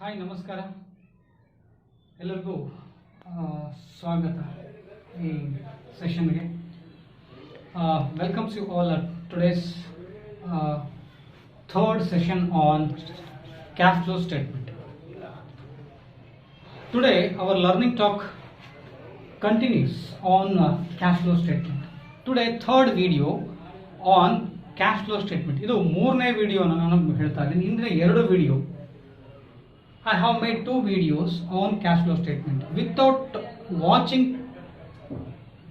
Hi ನಮಸ್ಕಾರ ಎಲ್ಲರಿಗೂ ಸ್ವಾಗತ ಈ ಸೆಷನ್ಗೆ. Welcomes you all at today's third session on cash flow statement. Today our learning talk continues on cash flow statement. Today third video on cash flow statement. ಇದು ಮೂರನೇ video ನಾನು ಹೇಳ್ತಾ ಇದ್ದೀನಿ. ಹಿಂದಿನ ಎರಡು video I have made two videos on cash flow statement. Without watching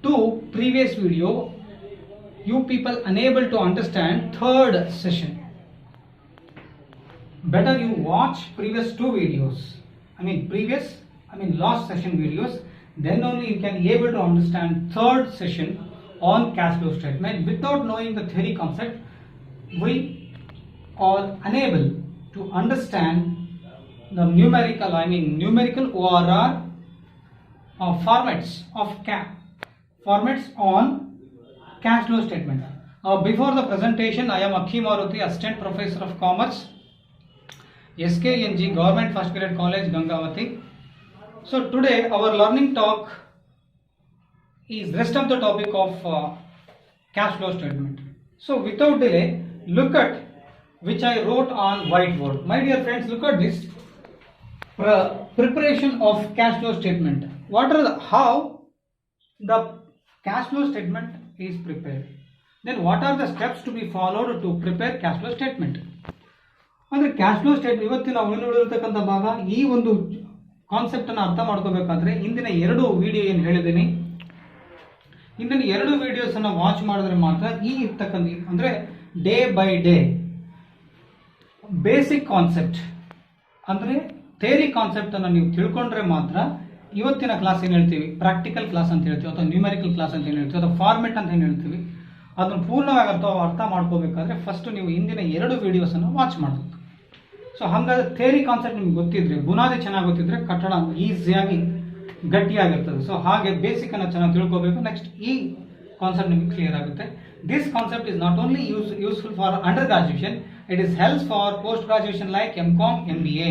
two previous video, you people unable to understand third session. Better you watch previous two videos. Last session videos. Then only you can able to understand third session on cash flow statement. Without knowing the theory concept, we are unable to understand the numerical ORR formats on cash flow statement. Before the presentation, I am Akhi Maruti, Assistant Professor of Commerce, SKNG Government First Grade College, Gangavati. So today our learning talk is rest of the topic of cash flow statement. So without delay, look at which I wrote on whiteboard. My dear friends, look at this. Preparation of cash flow statement. How the cash flow statement is prepared? Then what are the steps to be followed to prepare cash flow statement? ಅಂದರೆ cash flow statement ಇವತ್ತಿನ ನಾವು ನೋಡಿರ್ತಕ್ಕಂಥ ಭಾಗ. ಈ ಒಂದು concept ಅನ್ನು ಅರ್ಥ ಮಾಡ್ಕೋಬೇಕಾದ್ರೆ ಹಿಂದಿನ ಎರಡು ವಿಡಿಯೋ ಏನು ಹೇಳಿದ್ದೀನಿ, ಹಿಂದಿನ ಎರಡು ವಿಡಿಯೋಸ್ ಅನ್ನು ವಾಚ್ ಮಾಡಿದ್ರೆ ಮಾತ್ರ ಈ ಇರ್ತಕ್ಕಂಥ ಅಂದರೆ day by day basic concept ಅಂದರೆ ಥಿಯರಿ ಕಾನ್ಸೆಪ್ಟ್ ಅನ್ನು ನೀವು ತಿಳ್ಕೊಂಡ್ರೆ ಮಾತ್ರ ಇವತ್ತಿನ ಕ್ಲಾಸ್ ಏನು ಹೇಳ್ತೀವಿ, ಪ್ರಾಕ್ಟಿಕಲ್ ಕ್ಲಾಸ್ ಅಂತ ಹೇಳ್ತೀವಿ, ಅಥವಾ ನ್ಯೂಮೆರಿಕಲ್ ಕ್ಲಾಸ್ ಅಂತ ಏನು ಹೇಳ್ತೀವಿ, ಅಥವಾ ಫಾರ್ಮೆಟ್ ಅಂತ ಏನು ಹೇಳ್ತೀವಿ, ಅದನ್ನು ಪೂರ್ಣವಾಗಿ ಅರ್ಥ ಮಾಡ್ಕೋಬೇಕಾದ್ರೆ ಫಸ್ಟ್ ನೀವು ಹಿಂದಿನ ಎರಡು ವಿಡಿಯೋಸನ್ನು ವಾಚ್ ಮಾಡಬೇಕು. ಸೊ ಹಾಗಾದ್ರೆ ಥಿಯರಿ ಕಾನ್ಸೆಪ್ಟ್ ನಿಮ್ಗೆ ಗೊತ್ತಿದ್ರೆ, ಬುನಾದಿ ಚೆನ್ನಾಗಿ ಗೊತ್ತಿದ್ರೆ ಕಟ್ಟಡ ಈಸಿಯಾಗಿ ಗಟ್ಟಿಯಾಗಿರ್ತದೆ. ಸೊ ಹಾಗೆ ಬೇಸಿಕ್ ಅನ್ನು ಚೆನ್ನಾಗಿ ತಿಳ್ಕೋಬೇಕು. ನೆಕ್ಸ್ಟ್ ಈ ಕಾನ್ಸೆಪ್ಟ್ ನಿಮಗೆ ಕ್ಲಿಯರ್ ಆಗುತ್ತೆ. This concept is not only useful for under graduation, it is helps for post graduation like MCom, MBA.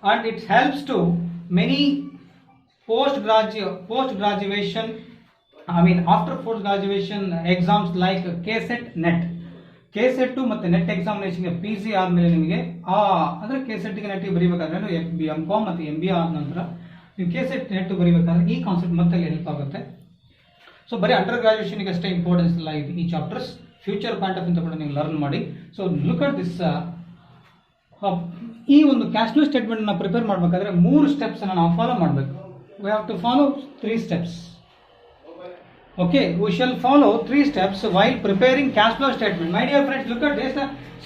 And it helps to many post graduation after post graduation exams like KSET, NET. KSET ಮತ್ತು NET examination ಗೆ PG ಆದಮೇಲೆ ನಿಮಗೆ ಅಂದರೆ KSET ಗೆ NET ಬರೀಬೇಕಾದ್ರೆ MCom ಮತ್ತು MBA ಆದ ನಂತರ ನೀವು KSET NET ಬರೀಬೇಕಾದ್ರೆ ಈ ಕಾನ್ಸೆಪ್ಟ್ ಮತ್ತೆ ಹೆಲ್ಪ್ ಆಗುತ್ತೆ. ಸೊ ಬರೀ ಅಂಡರ್ ಗ್ರಾಜುಯೇಷನ್ಗೆ ಅಷ್ಟೇ ಇಂಪಾರ್ಟೆನ್ಸ್ ಇಲ್ಲ ಈ ಚಾಪ್ಟರ್ಸ್, ಫ್ಯೂಚರ್ ಪಾಯಿಂಟ್ ಆಫ್ ಇಂದ ಕೂಡ ನೀವು ಲರ್ನ್ ಮಾಡಿ. So look at this. ಈ ಒಂದು ಕ್ಯಾಶ್ ಫ್ಲೋ ಸ್ಟೇಟ್ಮೆಂಟ್ ನ ಪ್ರಿಪೇರ್ ಮಾಡಬೇಕಾದ್ರೆ ಮೂರು ಸ್ಟೆಪ್ಸ್ ಅನ್ನು ನಾವು ಫಾಲೋ ಮಾಡಬೇಕು. We have to follow 3 steps. Okay, we shall follow 3 steps while preparing cash flow statement. My dear friends, look at this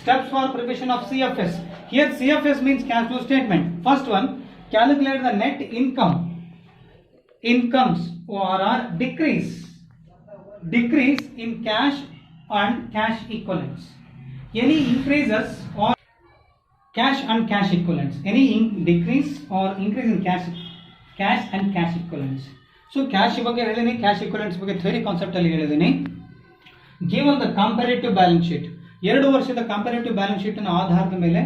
steps for preparation of CFS. Here CFS means cash flow statement. First one, calculate the net incomes or decrease in cash and cash equivalents. Any increases or cash and cash equivalents, any decrease or increase in cash and cash equivalents. So cash ಬಗ್ಗೆ ಹೇಳಿದೀನಿ, cash equivalents ಬಗ್ಗೆ theory concept ಅಲ್ಲಿ ಹೇಳಿದೀನಿ. Given the comparative balance sheet, 2 ವರ್ಷದ comparative balance sheet ನ ಆಧಾರದ ಮೇಲೆ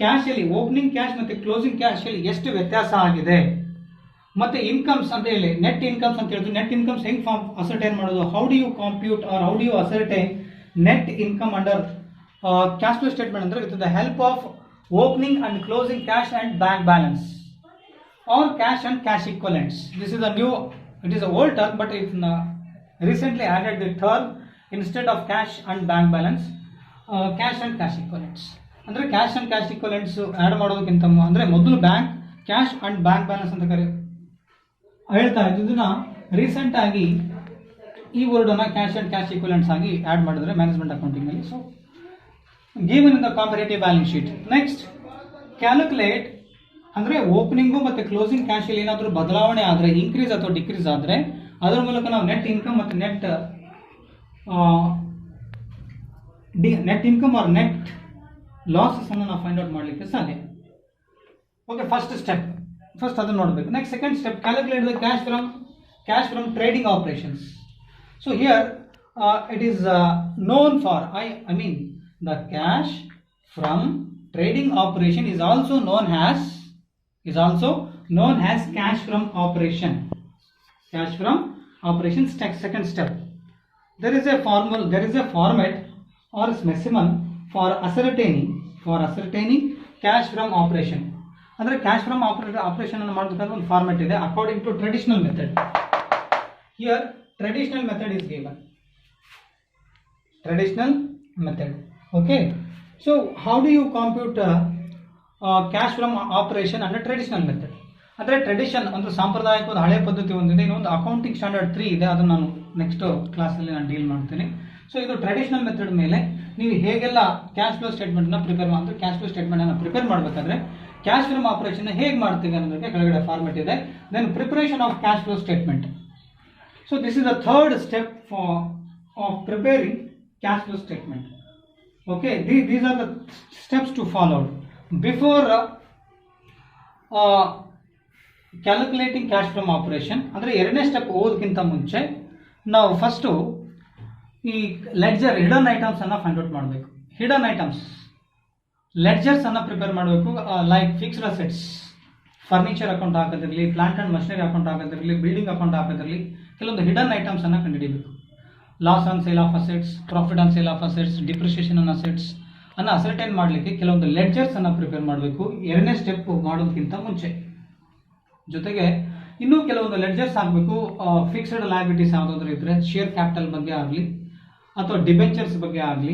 cash ಅಲ್ಲಿ ಓಪನಿಂಗ್ ಕ್ಯಾಶ್ ಮತ್ತೆ ಕ್ಲೋಸಿಂಗ್ ಕ್ಯಾಶ್ ಅಲ್ಲಿ ಎಷ್ಟು ವ್ಯತ್ಯಾಸ ಆಗಿದೆ, ಮತ್ತೆ ಇನ್ಕಮ್ಸ್ ಅಂತ ಹೇಳಿ ನೆಟ್ ಇನ್ಕಮ್ಸ್ ಅಂತ ಹೇಳಿದ್ರು. ನೆಟ್ ಇನ್ಕಮ್ಸ್ ಹೆಂಗ್ ಅಸರ್ಟೈನ್ ಮಾಡೋದು, how do you compute or how do you ascertain net income under cash flow statement ಅಂದ್ರೆ with the help of opening and closing cash and bank balance or cash and cash equivalents. This is a new, it is a old term, but it recently added the term instead of cash and bank balance, cash and cash equivalents. ಅಂದ್ರೆ cash and cash equivalents add ಮಾಡೋದಕ್ಕಿಂತ ಅಂದ್ರೆ ಮೊದಲು bank cash and bank balance ಅಂತ ಹೇಳ್ತಾ ಇದ್ದು, ಇದನ್ನ recent ಆಗಿ ಈ ವರ್ಡ್ ಅನ್ನ ಕ್ಯಾಶ್ ಅಂಡ್ ಕ್ಯಾಶ್ ಇಕ್ವಲೆಂಟ್ಸ್ ಆಗಿ ಆಡ್ ಮಾಡಿದ್ರೆ ಮ್ಯಾನೇಜ್ಮೆಂಟ್ ಅಕೌಂಟಿಂಗ್ ಅಲ್ಲಿ. So given in the comparative balance sheet. Next, calculate ಅಂದ್ರೆ ಓಪನಿಂಗು ಮತ್ತೆ ಕ್ಲೋಸಿಂಗ್ ಕ್ಯಾಶ್ ಅಲ್ಲಿ ಏನಾದರೂ ಬದಲಾವಣೆ ಆದರೆ, ಇನ್ಕ್ರೀಸ್ ಅಥವಾ ಡಿಕ್ರೀಸ್ ಆದರೆ ಅದರ ಮೂಲಕ ನಾವು ನೆಟ್ ಇನ್ಕಮ್ ಮತ್ತು net income or net losses ಅನ್ನು ನಾವು ಫೈಂಡ್ ಔಟ್ ಮಾಡಲಿಕ್ಕೆ ಸಾಧ್ಯ. ಓಕೆ, ಫಸ್ಟ್ ಸ್ಟೆಪ್ ಅದನ್ನು ನೋಡಬೇಕು. Next second step, calculate the cash from trading operations. So here it is known for the cash from trading operation is also known as is also known as cash from operation. Cash from operation second step. There is a format or specimen for ascertaining cash from operation. ಅಂದರೆ cash from operation ಅನ್ನು ಮಾಡಬೇಕಾದ್ರೆ ಒಂದು format ಇದೆ according to traditional method. Here traditional method is given. Traditional method. Okay, so how do you compute cash from operation under traditional method? ಅಂದರೆ tradition ಅಂದರೆ ಸಾಂಪ್ರದಾಯಿಕ ಒಂದು ಹಳೆ ಪದ್ಧತಿ ಒಂದಿದೆ, ಇನ್ನೊಂದು ಅಕೌಂಟಿಂಗ್ ಸ್ಟ್ಯಾಂಡರ್ಡ್ 3 ಇದೆ, ಅದನ್ನು ನಾನು ನೆಕ್ಸ್ಟ್ ಕ್ಲಾಸಲ್ಲಿ ನಾನು ಡೀಲ್ ಮಾಡ್ತೀನಿ. ಸೊ ಇದು ಟ್ರೆಡಿಷನಲ್ ಮೆಥಡ್ ಮೇಲೆ ನೀವು ಹೇಗೆಲ್ಲ ಕ್ಯಾಶ್ ಫ್ಲೋ ಸ್ಟೇಟ್ಮೆಂಟ್ನ ಪ್ರಿಪೇರ್ ಮಾಡಬೇಕಾದ್ರೆ ಕ್ಯಾಶ್ ಫ್ರಮ್ ಆಪರೇಷನ್ ಹೇಗೆ ಮಾಡ್ತೀವಿ ಅನ್ನೋದಕ್ಕೆ ಕೆಳಗಡೆ ಫಾರ್ಮೆಟ್ ಇದೆ. Then preparation of cash flow statement. So this is the third step of preparing cash flow statement. Okay, these are the steps to followed before calculating cash from operation. ಅಂದರೆ ಎರಡನೇ step ಓದೋದಕ್ಕಿಂತ ಮುಂಚೆ ನಾವು first ಈ ledger hidden items ಅನ್ನು find out ಮಾಡಬೇಕು. Hidden items ledgers ಅನ್ನು prepare ಮಾಡಬೇಕು. Like fixed assets, furniture account ಹಾಕೋದಿರಲಿ, ಪ್ಲಾಂಟ್ ಅಂಡ್ ಮಷಿನರಿ ಅಕೌಂಟ್ ಹಾಕೋದಿರಲಿ, ಬಿಲ್ಡಿಂಗ್ ಅಕೌಂಟ್ ಹಾಕೋದಿರಲಿ, ಕೆಲವೊಂದು ಹಿಡನ್ ಐಟಮ್ಸ್ ಅನ್ನು ಕಂಡುಹಿಡಿಯಬೇಕು. Loss on sale of assets, profit on sale of assets, depreciation on assets ಅನ್ನು ಅಸರ್ಟೈನ್ ಮಾಡಲಿಕ್ಕೆ ಕೆಲವೊಂದು ಲೆಡ್ಜರ್ಸ್ ಅನ್ನು ಪ್ರಿಪೇರ್ ಮಾಡಬೇಕು ಎರಡನೇ ಸ್ಟೆಪ್ ಮಾಡೋದಕ್ಕಿಂತ ಮುಂಚೆ. ಜೊತೆಗೆ ಇನ್ನೂ ಕೆಲವೊಂದು ಲೆಡ್ಜರ್ಸ್ ಆಗಬೇಕು. ಫಿಕ್ಸ್ಡ್ ಲಯಬಿಲಿಟೀಸ್ ಯಾವುದಾದ್ರೂ ಇದ್ದರೆ, ಶೇರ್ ಕ್ಯಾಪಿಟಲ್ ಬಗ್ಗೆ ಆಗಲಿ ಅಥವಾ ಡಿಬೆಂಚರ್ಸ್ ಬಗ್ಗೆ ಆಗಲಿ,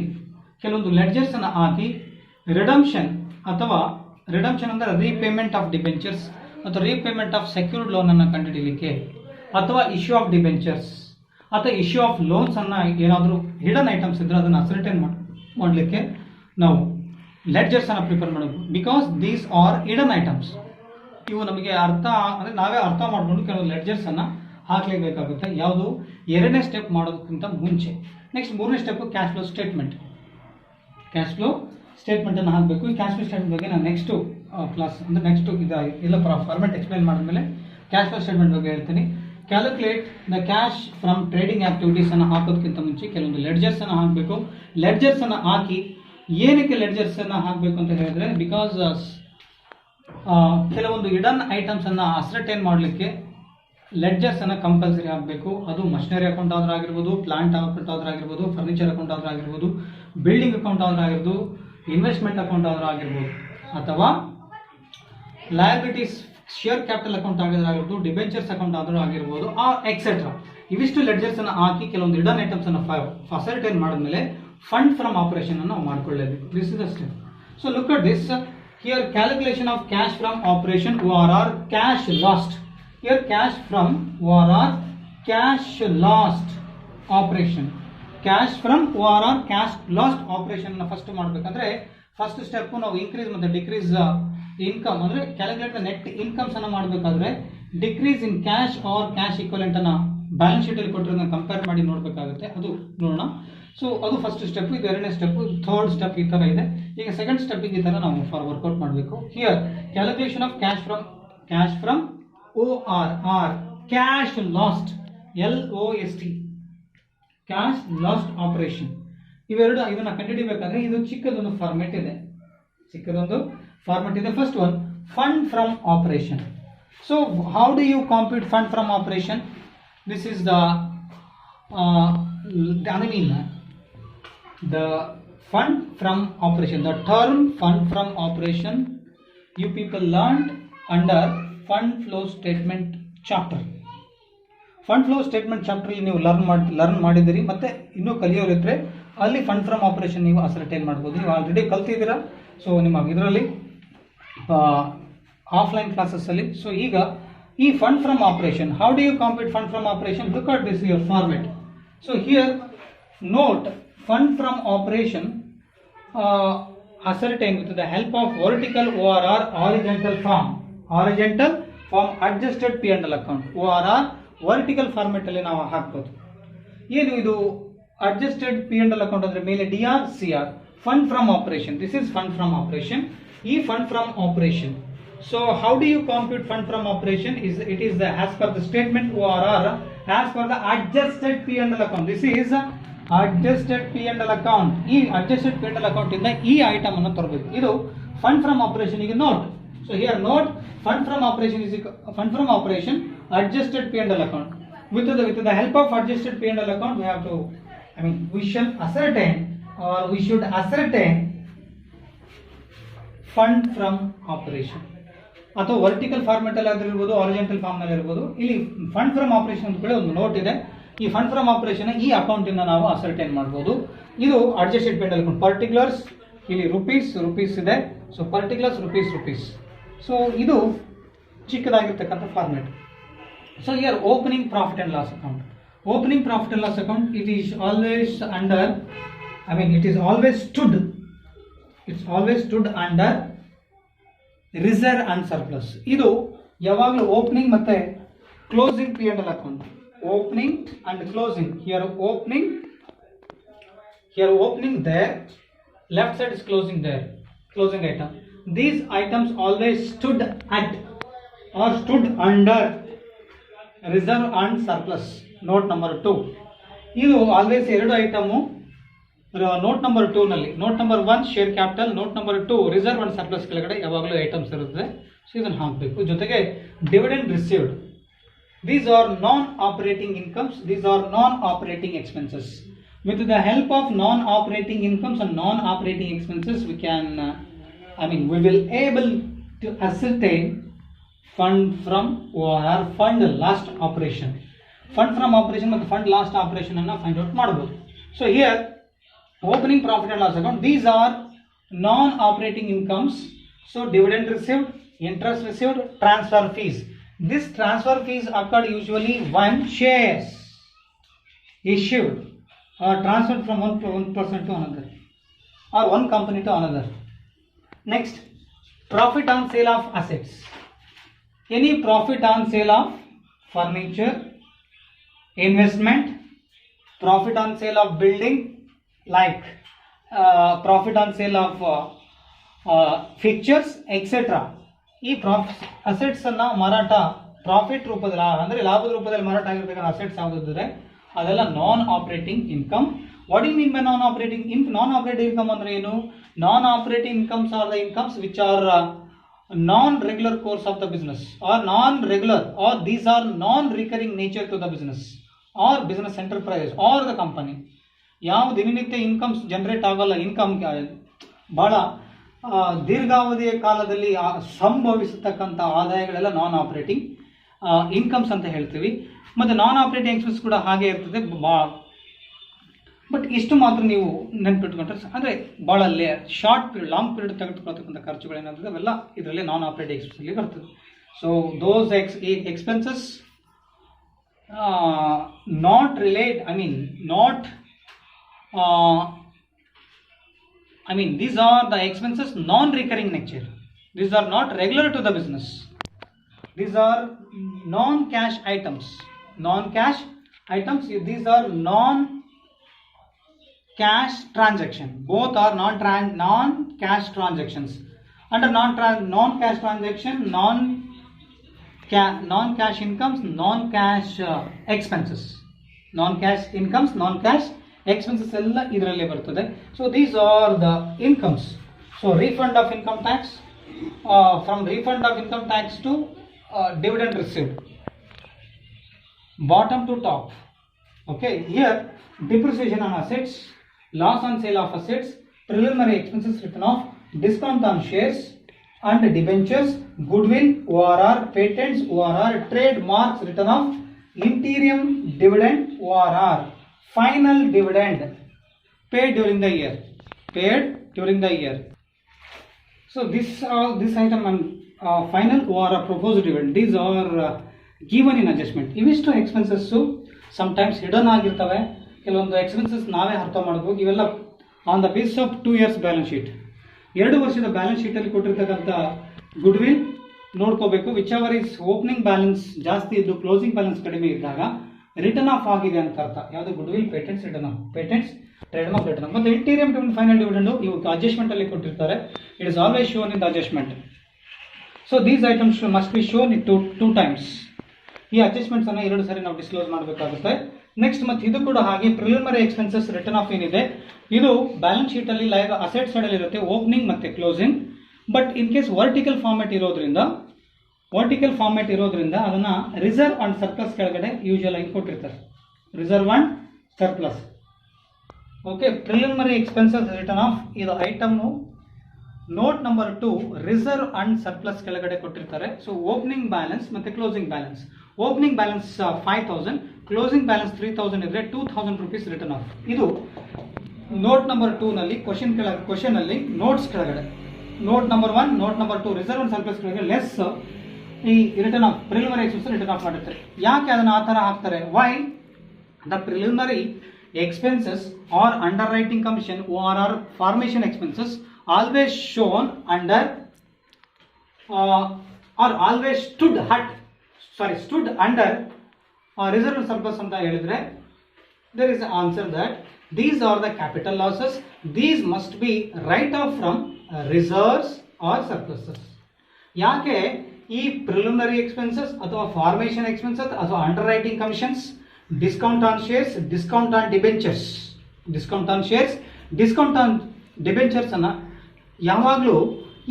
ಕೆಲವೊಂದು ಲೆಡ್ಜರ್ಸ್ ಅನ್ನು ಹಾಕಿ ರಿಡಂಪ್ಷನ್ ಅಂದರೆ ರೀಪೇಮೆಂಟ್ ಆಫ್ ಡಿಬೆಂಚರ್ಸ್ ಅಥವಾ ರೀಪೇಮೆಂಟ್ ಆಫ್ ಸೆಕ್ಯೂರ್ಡ್ ಲೋನ್ ಅನ್ನು ಕಂಡುಹಿಡಿಯಲಿಕ್ಕೆ, ಅಥವಾ ಇಶ್ಯೂ ಆಫ್ ಡಿಬೆಂಚರ್ಸ್ ಅಥವಾ ಇಶ್ಯೂ ಆಫ್ ಲೋನ್ಸ್ ಅನ್ನು ಏನಾದರೂ ಹಿಡನ್ ಐಟಮ್ಸ್ ಇದ್ದರೆ ಅದನ್ನು ಅಸರ್ಟೈನ್ ಮಾಡಲಿಕ್ಕೆ ನಾವು ಲೆಡ್ಜರ್ಸ್ ಅನ್ನು ಪ್ರಿಪೇರ್ ಮಾಡಬೇಕು. Because these R hidden items. ಇವು ನಮಗೆ ನಾವೇ ಅರ್ಥ ಮಾಡಿಕೊಂಡು ಕೆಲವು ಲೆಡ್ಜರ್ಸ್ ಅನ್ನು ಹಾಕಲೇಬೇಕಾಗುತ್ತೆ. ಯಾವುದು ಎರಡನೇ ಸ್ಟೆಪ್ ಮಾಡೋದಕ್ಕಿಂತ ಮುಂಚೆ. ನೆಕ್ಸ್ಟ್ ಮೂರನೇ step cash flow statement. Cash flow statement ಅನ್ನು ಹಾಕಬೇಕು. ಈ ಕ್ಯಾಶ್ ಫ್ಲೋ ಸ್ಟೇಟ್ಮೆಂಟ್ ಬಗ್ಗೆ ನಾನು ನೆಕ್ಸ್ಟ್ ಕ್ಲಾಸ್ ಅಂದರೆ ನೆಕ್ಸ್ಟ್ ಎಲ್ಲ ಫಾರ್ಮೆಟ್ ಎಕ್ಸ್ಪ್ಲೈನ್ ಮಾಡಿದ್ಮೇಲೆ ಕ್ಯಾಶ್ ಫ್ಲೋ ಸ್ಟೇಟ್ಮೆಂಟ್ ಬಗ್ಗೆ ಹೇಳ್ತೀನಿ. Calculate the cash from trading activities ಅನ್ನು ಹಾಕೋದಕ್ಕಿಂತ ಮುಂಚೆ ಕೆಲವೊಂದು ಲೆಡ್ಜರ್ಸ್ ಅನ್ನು ಹಾಕಬೇಕು. ಲೆಡ್ಜರ್ಸ್ ಅನ್ನು ಹಾಕಿ ಏನಕ್ಕೆ ಲೆಡ್ಜರ್ಸ್ ಅನ್ನು ಹಾಕಬೇಕು ಅಂತ ಹೇಳಿದ್ರೆ, ಬಿಕಾಸ್ ಕೆಲವೊಂದು ಹಿಡನ್ ಐಟಮ್ಸ್ ಅನ್ನು ಅಸರ್ಟೈನ್ ಮಾಡಲಿಕ್ಕೆ ಲೆಡ್ಜರ್ಸ್ ಅನ್ನು ಕಂಪಲ್ಸರಿ ಆಗಬೇಕು. ಅದು ಮಷಿನರಿ ಅಕೌಂಟ್ ಆದ್ರೂ ಆಗಿರ್ಬೋದು, ಪ್ಲಾಂಟ್ ಅಕೌಂಟ್ ಆದ್ರೂ ಆಗಿರ್ಬೋದು, ಫರ್ನಿಚರ್ ಅಕೌಂಟ್ ಆದ್ರೂ ಆಗಿರ್ಬೋದು, ಬಿಲ್ಡಿಂಗ್ ಅಕೌಂಟ್ ಆದ್ರೂ ಆಗಿರ್ಬೋದು, ಇನ್ವೆಸ್ಟ್ಮೆಂಟ್ ಅಕೌಂಟ್ ಆದ್ರೂ ಆಗಿರ್ಬೋದು, ಅಥವಾ ಲಯಬಿಲಿಟೀಸ್ ಶೇರ್ ಕ್ಯಾಪಿಟಲ್ ಅಕೌಂಟ್ ಆಗಿರ್ಬೋದು, ಡಿಬೆಂಚರ್ಸ್ ಅಕೌಂಟ್ ಆದ್ರೂ ಆಗಿರ್ಬೋದು, ಎಕ್ಸೆಟ್ರಾ. ಇವಿಷ್ಟು ಲೆಡ್ಜರ್ಸ್ ಅನ್ನು ಹಾಕಿ ಕೆಲವೊಂದು ಹಿಡನ್ ಐಟಮ್ಸ್ ಅನ್ನು ಅಸರ್ಟೈನ್ ಮಾಡಿದ್ಮೇಲೆ ಫಂಡ್ ಫ್ರಮ್ ಆಪರೇಷನ್ ಅನ್ನು ಮಾಡ್ಕೊಳ್ಳೇಬೇಕು. This is the step. So look at this. Here calculation of cash from operation ORR cash lost. Here cash from ORR cash lost operation. Cash from ORR cash lost operation ನ first ಮಾಡಬೇಕಂದ್ರೆ first step ನಾವು increase ಮತ್ತು decrease income ಅಂದರೆ calculate the net incomes ಅನ್ನು ಮಾಡಬೇಕಾದ್ರೆ decrease in cash or cash equivalent ಅನ್ನು balance sheet ಅಲ್ಲಿ ಕೊಟ್ಟಿರೋದನ್ನ compare ಮಾಡಿ ನೋಡಬೇಕಾಗುತ್ತೆ. ಅದು ನೋಡೋಣ. ಸೊ ಅದು ಫಸ್ಟ್ ಸ್ಟೆಪ್. ಇದು ಎರಡನೇ ಸ್ಟೆಪ್. ಥರ್ಡ್ ಸ್ಟೆಪ್ ಈ ಥರ ಇದೆ. ಈಗ ಸೆಕೆಂಡ್ ಸ್ಟೆಪ್ ಈ ಥರ ನಾವು ವರ್ಕೌಟ್ ಮಾಡಬೇಕು. Here calculation of cash from ORR cash lost LOST cash lost operation. ಇದನ್ನ ಕಂಡುಹಿಡಿಯಬೇಕಾದ್ರೆ ಇದು ಚಿಕ್ಕದೊಂದು ಫಾರ್ಮೆಟ್ ಇದೆ. First one fund from operation. So how do you compute fund from operation? This is the fund from operation. The term fund from operation you people learned under fund flow statement chapter. Fund flow statement chapter ನೀವು learn ಮಾಡಿದಿರಿ. ಮತ್ತೆ ಇನ್ನೂ ಕಲಿಯೋರಿದ್ರೆ ಅಲ್ಲಿ fund from operation ನೀವು ascertain ಮಾಡ್ಬೋದು. ನೀವು already ಕಲ್ತಿದ್ದೀರಾ. So ನಿಮ್ಮ ಇದರಲ್ಲಿ ಆಫ್ಲೈನ್ ಕ್ಲಾಸಸ್ಸಲ್ಲಿ. ಸೊ ಈಗ ಈ fund from operation, how do you compute fund from operation? Look at this your format. So here note fund from operation ascertain with the help of vertical ORR horizontal form adjusted P&L account. ORR vertical format ಅಲ್ಲಿ ನಾವು ಹಾಕಬಹುದು. ಏನು ಇದು adjusted P&L account ಅಂದ್ರೆ ಮೇಲೆ DR CR fund from operation. This is fund from operation. ಈ fund from operation. So how do you compute fund from operation? It is the as per the statement ORR as per the adjusted P&L account. This is adjusted P&L account. ಈ adjusted P&L account ಇಂದ ಈ item ಅನ್ನು ತರಬೇಕು. ಇದು fund from operation ಗೆ note. So here note fund from operation is fund from operation adjusted P&L account. With the help of adjusted P&L account, we have to, we shall ascertain or we should ascertain fund from operation. ಅಥವಾ vertical format ಅಲ್ಲಿ ಇರ್ಬೋದು, horizontal form ನಲ್ಲಿ ಇರ್ಬೋದು. ಇಲ್ಲಿ fund from operation ಅಂತ ಒಂದು note ಇದೆ. ಈ ಫಂಡ್ ಫ್ರಮ್ ಆಪರೇಷನ್ ಈ ಅಕೌಂಟ್ ಇಂದ ನಾವು ಅಸರ್ಟೈನ್ ಮಾಡಬಹುದು. ಇದು ಅಡ್ಜಸ್ಟೆಡ್ P&L ಅಕೌಂಟ್. ಪರ್ಟಿಕ್ಯುಲರ್ಸ್ ಇಲ್ಲಿ ರೂಪೀಸ್ ಇದೆ. So particulars rupees. ಸೊ ಇದು ಚಿಕ್ಕದಾಗಿರ್ತಕ್ಕಂಥ format. So here opening profit and loss account. Opening profit and loss account it is always under, it is always stood under reserve and surplus. ಇದು ಯಾವಾಗಲೂ opening ಮತ್ತೆ closing P&L account. Opening and closing. Here opening there, left side is closing there, closing item. These items always stood at or stood under reserve and surplus. Note number 2. ಇದು always ಎರಡು item note number 2 ನಲ್ಲಿ. Note number 1 share capital, note number 2 reserve and surplus ಕೆಳಗಡೆ ಯಾವಾಗಲೂ items ಇರುತ್ತೆ. So ಇದನ್ನು ಹಾಕಬೇಕು. ಜೊತೆಗೆ dividend received. These are non-operating incomes. These are non-operating expenses. With the help of non-operating incomes and non-operating expenses, we can, we will able to ascertain fund from or fund last operation. Fund from operation ಮತ್ತು fund last operation ಅನ್ನು find out ಮಾಡಬಹುದು. So here, opening profit and loss account. These are non-operating incomes. So dividend received, interest received, transfer fees. This transfer fees occurred usually when shares issued or transferred from one person to another or one company to another. Next, profit on sale of assets. Any profit on sale of furniture, investment, profit on sale of building, like profit on sale of fixtures, etc. ಈ assets ಅನ್ನ ಮಾರಾಟ profit ರೂಪದಲ್ಲಿ ಅಂದ್ರೆ ಲಾಭದ ರೂಪದಲ್ಲಿ ಮಾರಾಟ ಆಗಿರ್ತಕ್ಕಂಥ assets ಯಾವುದಿದ್ರೆ ಅದೆಲ್ಲ non operating income. What you mean by non operating income ಅಂದ್ರೆ ಏನು? Non operating incomes are the incomes which are non regular course of the business or non regular or these are non recurring nature to the business or business enterprises or the company. ಯಾವ ದಿನನಿತ್ಯ incomes generate ಆಗಲ್ಲ, income ಬಹಳ ದೀರ್ಘಾವಧಿಯ ಕಾಲದಲ್ಲಿ ಸಂಭವಿಸತಕ್ಕಂಥ ಆದಾಯಗಳೆಲ್ಲ ನಾನ್ operating incomes ಅಂತ ಹೇಳ್ತೀವಿ. ಮತ್ತು ನಾನ್ operating expense ಕೂಡ ಹಾಗೆ ಇರ್ತದೆ. ಬಟ್ ಇಷ್ಟು ಮಾತ್ರ ನೀವು ನೆನ್ಪಿಟ್ಕೊಂಡ್ರೆ ಅಂದರೆ ಭಾಳ ಲಾಂಗ್ ಪೀರಿಯಡ್ ತೆಗೆದುಕೊಳ್ತಕ್ಕಂಥ ಖರ್ಚುಗಳೇನಾಗ್ತದೆ ಅವೆಲ್ಲ ಇದರಲ್ಲಿ ನಾನ್ ಆಪರೇಟಿಂಗ್ ಎಕ್ಸ್ಪೆನ್ಸಲ್ಲಿ ಬರ್ತದೆ. So those expenses not relate these are the expenses non-recurring nature. These are not regular to the business. These are non-cash items. These are non-cash transaction. Both are non-cash transactions. Under non-cash transaction, non-cash incomes, non-cash expenses. Non-cash incomes, non-cash expenses ಎಲ್ಲ ಇದರಲ್ಲೇ ಬರ್ತದೆ. So these are the incomes. So refund of income tax, from refund of income tax to dividend received, bottom to top. Okay, here depreciation on assets, loss on sale of assets, preliminary expenses written off, discount on shares and debentures, goodwill, ORR, patents, ORR, trademarks written off, interim dividend, ORR, final dividend paid during the year. So this item and final ORR proposed dividend, these are given in adjustment. ಇವಿಷ್ಟು expenses sometimes hidden ಆಗಿರ್ತವೆ, ಕೆಲವೊಂದು expenses ನಾವೇ ಅರ್ಥ ಮಾಡಬಹುದು. ಇವೆಲ್ಲ on the base of 2 years balance sheet, 2 ವರ್ಷದ balance sheet ಅಲ್ಲಿ ಕೊಟ್ಟಿರ್ತಕ್ಕಂಥ ಗುಡ್ವಿಲ್ ನೋಡ್ಕೋಬೇಕು. Which ever is opening balance ಜಾಸ್ತಿ ಇದ್ದು ಕ್ಲೋಸಿಂಗ್ ಬ್ಯಾಲೆನ್ಸ್ ಕಡಿಮೆ ಇದ್ದಾಗ ರಿಟರ್ನ್ ಆಫ್ ಆಗಿದೆ ಅಂತ ಅರ್ಥ. ಯಾವುದು? Goodwill, patents, return of patents, trademark return of. ಮತ್ತು ಇಂಟೀರಿಯಂ ಡಿವಿಡೆಂಡ್, ಫೈನಲ್ ಡಿವಿಡೆಂಡ್ ಇವು ಅಡ್ಜಸ್ಟ್ಮೆಂಟ್ ಅಲ್ಲಿ ಕೊಟ್ಟಿರ್ತಾರೆ. It is always shown in the adjustment. So these items must be shown in two times. ಈ adjustments ಅನ್ನ 2 ಸಾರಿ ನಾವು ಡಿಸ್ಕ್ಲೋಸ್ ಮಾಡಬೇಕಾಗುತ್ತೆ. Next ಮತ್ತೆ ಇದು ಕೂಡ ಹಾಗೆ ಪ್ರಿಲಿಮಿನರಿ ಎಕ್ಸ್ಪೆನ್ಸಸ್ ರಿಟರ್ನ್ ಆಫ್ ಏನಿದೆ ಇದು ಬ್ಯಾಲೆನ್ಸ್ ಶೀಟ್ ಅಲ್ಲಿ ಅಸೆಟ್ ಸೈಡ್ ಅಲ್ಲಿ ಇರುತ್ತೆ, ಓಪನಿಂಗ್ ಮತ್ತೆ closing. But in case vertical format ಇರೋದ್ರಿಂದ ಅದನ್ನು ರಿಸರ್ವ್ ಅಂಡ್ ಸರ್ಪ್ಲಸ್ ಕೆಳಗಡೆ ಯೂಶುವಲ್ ಆಗಿ ಕೊಟ್ಟಿರ್ತಾರೆ. Reserve and surplus. Okay, preliminary expenses written off ಇದು ಐಟಮ್ನು note number 2 reserve and surplus ಕೆಳಗಡೆ ಕೊಟ್ಟಿರ್ತಾರೆ. ಸೊ ಓಪನಿಂಗ್ ಬ್ಯಾಲೆನ್ಸ್ ಮತ್ತು closing balance. Opening balance 5,000, closing balance 3,000 ಇದ್ರೆ 2,000 rupees ರಿಟರ್ನ್ ಆಫ್. ಇದು ನೋಟ್ ನಂಬರ್ 2 ನಲ್ಲಿ ಕ್ವಶನ್ ಅಲ್ಲಿ ನೋಟ್ಸ್ ಕೆಳಗಡೆ note number 1, note number 2 reserve and surplus ಕೆಳಗಡೆ ಲೆಸ್ ಈ return of preliminary expenses written of ಮಾಡಿರ್ತಾರೆ. ಯಾಕೆ ಅದನ್ನ ಆ ಥರ ಹಾಕ್ತಾರೆ? Why the preliminary expenses or underwriting commission or formation expenses always shown under or always stood under reserve surplus anta helidre there is an answer that these are the capital losses. These must be write off from reserves or surpluses. ಯಾಕೆ ಈ preliminary expenses ಅಥವಾ formation expenses ಅಥವಾ underwriting commissions, discount on shares, discount on debentures ಅನ್ನ ಯಾವಾಗಲೂ